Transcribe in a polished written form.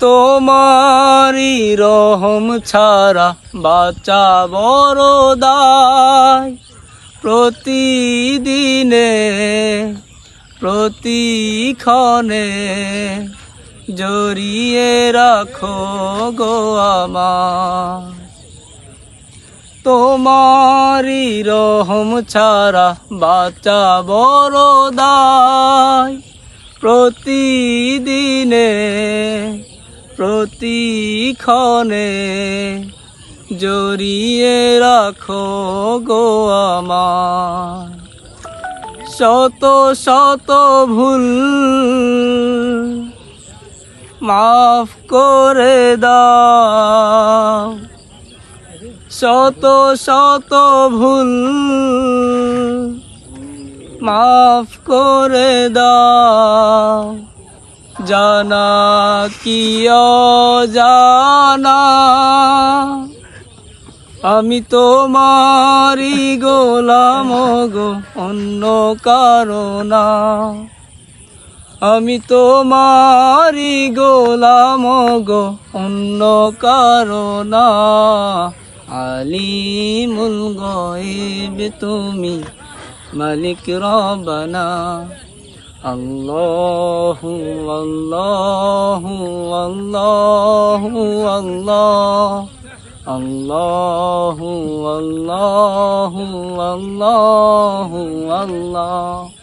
তোমারি রহম ছাড়া বাঁচা বড় দায়। প্রতিদিনে প্রতিক্ষণে জড়িয়ে রাখো গো আমার। তোমারি রহম ছাড়া বাঁচা বড় দায়। প্রতিদিনে প্রতিক্ষণে জড়িয়ে রাখো গো আমার। শত শত ভুল মাফ করে দাও। শত শত ভুল মাফ করে দাও। জানা কি অজানা আমি তোমারি গোলাম গো, অন্য কারো না। আমি তোমারি গোলাম গো, অন্য কারো না। আলিমুল গায়ব তুমি, মালিক রব্বানা। আল্লাহু আল্লাহু আল্লাহু আল্লাহ। আল্লাহু আল্লাহু আল্লাহু আল্লাহ।